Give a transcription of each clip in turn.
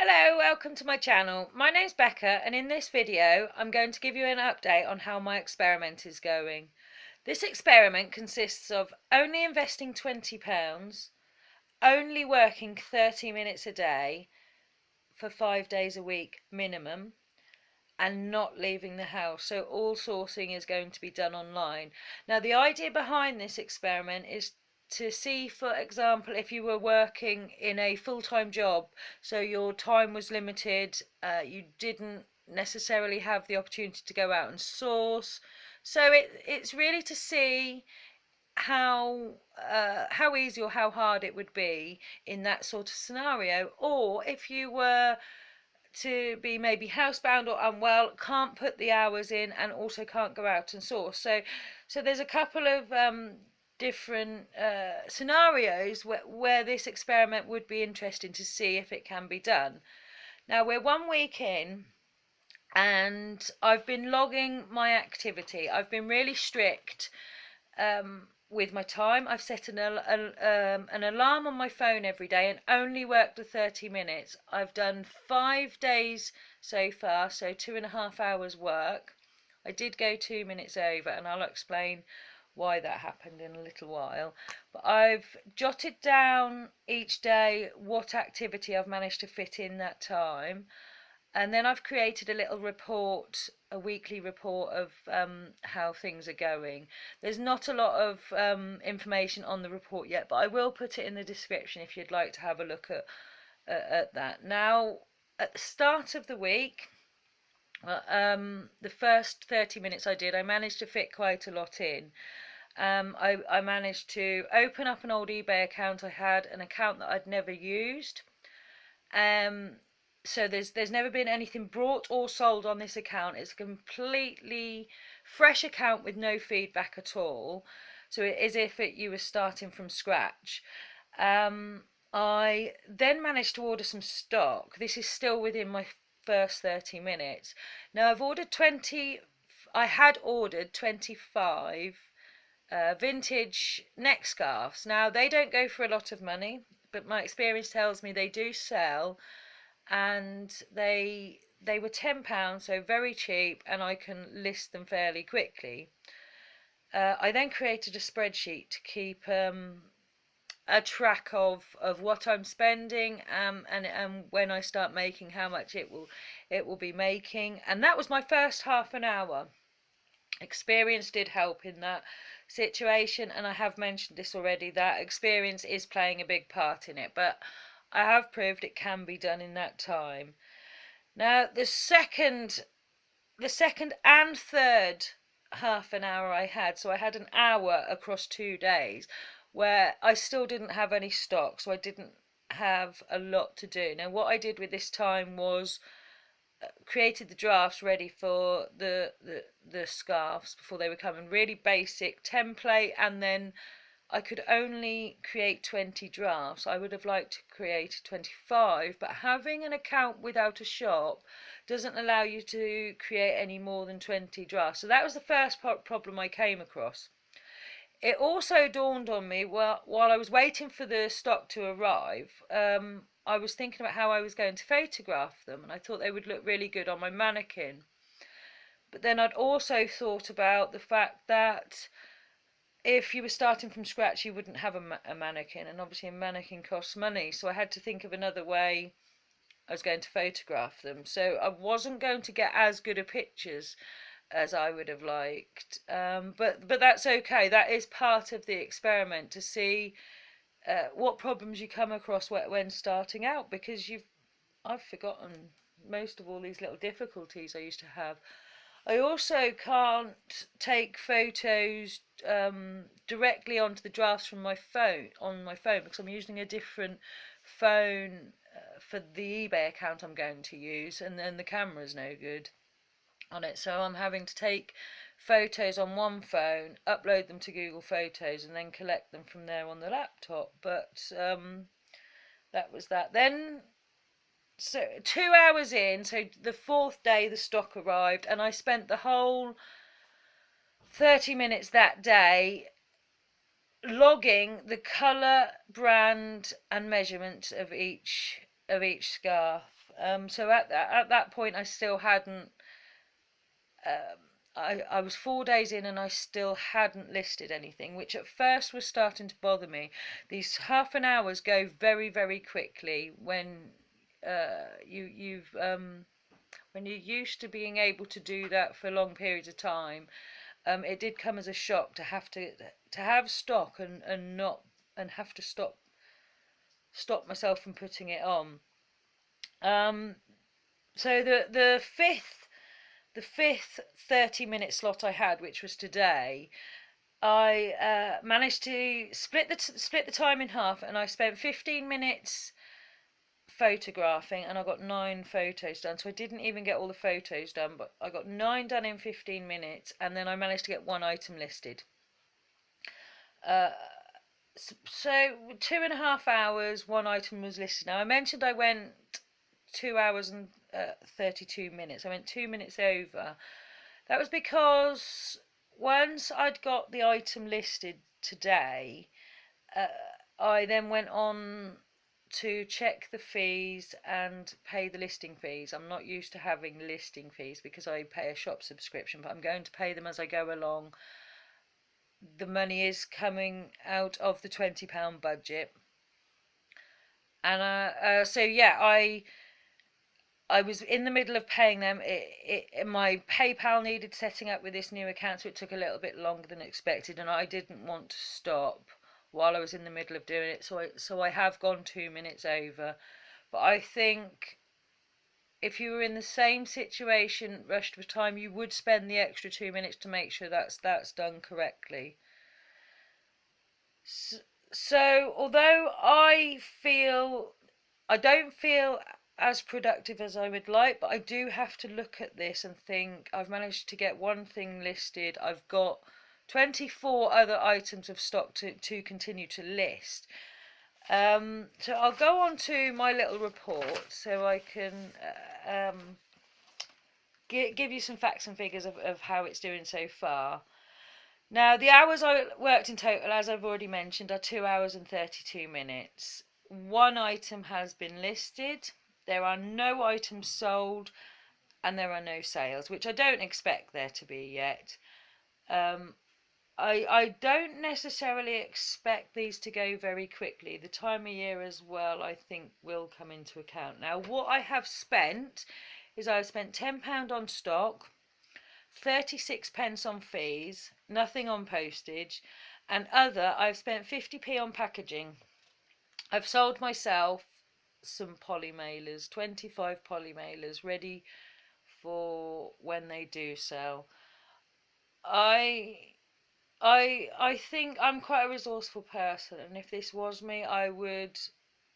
Hello, welcome to my channel. My name's Becca and in this video I'm going to give you an update on how my experiment is going. This experiment consists of only investing £20, only working 30 minutes a day for 5 days a week minimum, and not leaving the house. So all sourcing is going to be done online. Now the idea behind this experiment is to see, for example, if you were working in a full-time job, so your time was limited, you didn't necessarily have the opportunity to go out and source. So it's really to see how easy or how hard it would be in that sort of scenario, or if you were to be maybe housebound or unwell, can't put the hours in, and also can't go out and source. So there's a couple of different scenarios where this experiment would be interesting to see if it can be done. Now we're 1 week in, and I've been logging my activity. I've been really strict with my time. I've set an alarm on my phone every day and only worked the 30 minutes. I've done 5 days so far, so 2.5 hours work. I did go 2 minutes over, and I'll explain why that happened in a little while. But I've jotted down each day what activity I've managed to fit in that time. And then I've created a little report, a weekly report of how things are going. There's not a lot of information on the report yet, but I will put it in the description if you'd like to have a look at that. Now, at the start of the week, the first 30 minutes I managed to fit quite a lot in. I managed to open up an old eBay account I had, an account that I'd never used. So there's never been anything brought or sold on this account. It's a completely fresh account with no feedback at all. So it is as if you were starting from scratch. I then managed to order some stock. This is still within my first 30 minutes. Now I had ordered 25 vintage neck scarves. Now they don't go for a lot of money, but my experience tells me they do sell, and they were £10, so very cheap, and I can list them fairly quickly. I then created a spreadsheet to keep a track of what I'm spending, and when I start making, how much it will be making. And that was my first half an hour. Experience did help in that situation, and I have mentioned this already, that experience is playing a big part in it, but I have proved it can be done in that time. Now the second and third half an hour I had, so I had an hour across 2 days where I still didn't have any stock, so I didn't have a lot to do. Now what I did with this time was created the drafts ready for the scarves before they were coming, really basic template, and then I could only create 20 drafts. I would have liked to create 25, but having an account without a shop doesn't allow you to create any more than 20 drafts. So that was the first problem I came across. It also dawned on me while I was waiting for the stock to arrive, I was thinking about how I was going to photograph them, and I thought they would look really good on my mannequin. But then I'd also thought about the fact that if you were starting from scratch, you wouldn't have a mannequin, and obviously a mannequin costs money, so I had to think of another way I was going to photograph them. So I wasn't going to get as good a pictures as I would have liked, but that's okay. That is part of the experiment, to see what problems you come across when starting out, because I've forgotten most of all these little difficulties I used to have. I also can't take photos directly onto the drafts from my phone because I'm using a different phone for the eBay account I'm going to use, and then the camera's no good on it, so I'm having to take photos on one phone, upload them to Google Photos, and then collect them from there on the laptop. But that was that. Then, so 2 hours in, so the fourth day the stock arrived, and I spent the whole 30 minutes that day logging the colour, brand, and measurement of each scarf. So at that point, I still hadn't. I was 4 days in and I still hadn't listed anything, which at first was starting to bother me. These half an hours go very, very quickly you've when you're used to being able to do that for long periods of time. It did come as a shock to have stock and not and have to stop myself from putting it on. Um, so the fifth 30-minute slot I had, which was today, I managed to split the time in half, and I spent 15 minutes photographing, and I got 9 photos done. So I didn't even get all the photos done, but I got 9 done in 15 minutes, and then I managed to get one item listed. Uh, so 2.5 hours, one item was listed. Now I mentioned I went 2 hours and 32 minutes. I went 2 minutes over. That was because once I'd got the item listed today, uh, I then went on to check the fees and pay the listing fees. I'm not used to having listing fees because I pay a shop subscription, but I'm going to pay them as I go along. The money is coming out of the £20 budget, and so yeah, I was in the middle of paying them. My PayPal needed setting up with this new account, so it took a little bit longer than expected, and I didn't want to stop while I was in the middle of doing it. So I have gone 2 minutes over. But I think if you were in the same situation, rushed for time, you would spend the extra 2 minutes to make sure that's done correctly. So although I don't feel as productive as I would like, but I do have to look at this and think I've managed to get one thing listed. I've got 24 other items of stock to continue to list. So I'll go on to my little report so I can give you some facts and figures of how it's doing so far. Now, the hours I worked in total, as I've already mentioned, are 2 hours and 32 minutes. One item has been listed, there are no items sold, and there are no sales, which I don't expect there to be yet. Um, I don't necessarily expect these to go very quickly. The time of year as well, I think, will come into account. Now, what I have spent is I've spent £10 on stock, 36 pence on fees, nothing on postage, and other, I've spent 50p on packaging. I've sold myself some poly mailers, 25 poly mailers, ready for when they do sell. I I think I'm quite a resourceful person, and if this was me, I would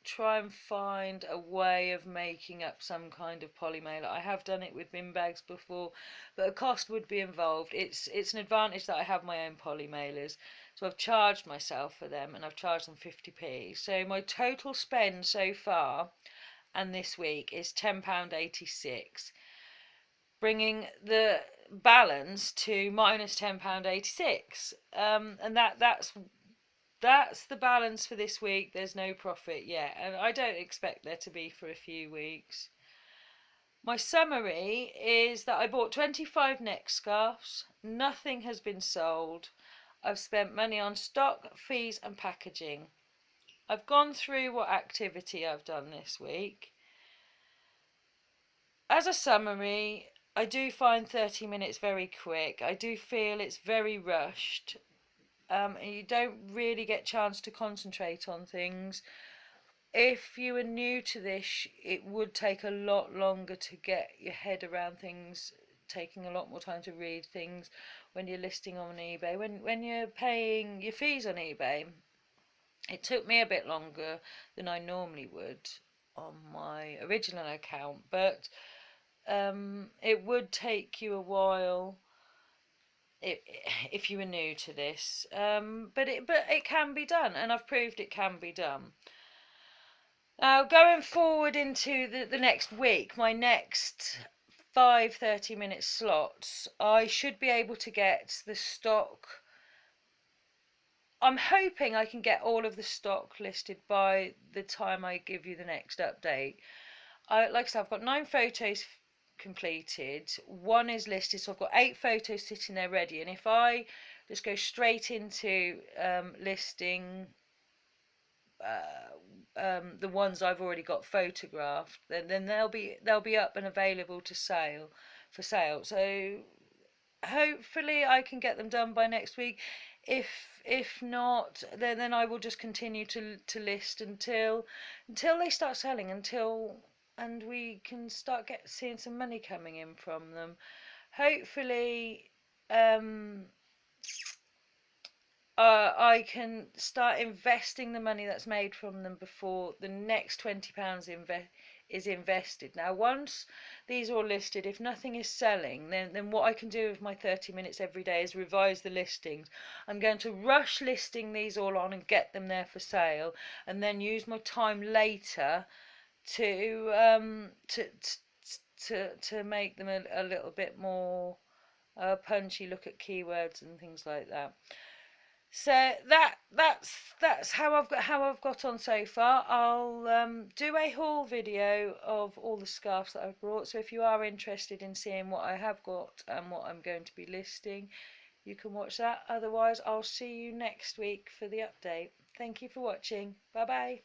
try and find a way of making up some kind of polymailer. I have done it with bin bags before, but a cost would be involved. It's an advantage that I have my own polymailers, so I've charged myself for them, and I've charged them 50p. So my total spend so far and this week is £10.86, bringing the balance to minus £10.86. And that's the balance for this week. There's no profit yet, and I don't expect there to be for a few weeks. My summary is that I bought 25 neck scarves. Nothing has been sold. I've spent money on stock, fees and packaging. I've gone through what activity I've done this week. As a summary, I do find 30 minutes very quick. I do feel it's very rushed. And you don't really get a chance to concentrate on things. If you are new to this, it would take a lot longer to get your head around things, taking a lot more time to read things when you're listing on eBay. When you're paying your fees on eBay, it took me a bit longer than I normally would on my original account, but it would take you a while if you were new to this, but it can be done, and I've proved it can be done. Now, going forward into the next week, my next 5 30-minute slots, I should be able to get the stock. I'm hoping I can get all of the stock listed by the time I give you the next update. like I said, I've got 9 photos completed. One is listed, so I've got 8 photos sitting there ready. And if I just go straight into listing the ones I've already got photographed, then they'll be up and available to sale for sale. So hopefully I can get them done by next week. If not, then I will just continue to list until they start selling, until and we can start seeing some money coming in from them. Hopefully, um, I can start investing the money that's made from them before the next £20 is invested. Now, once these are all listed, if nothing is selling, then what I can do with my 30 minutes every day is revise the listings. I'm going to rush listing these all on and get them there for sale, and then use my time later to to make them a little bit more punchy. Look at keywords and things like that. So that's how I've got on so far. I'll do a haul video of all the scarves that I've brought. So if you are interested in seeing what I have got and what I'm going to be listing, you can watch that. Otherwise, I'll see you next week for the update. Thank you for watching. Bye bye.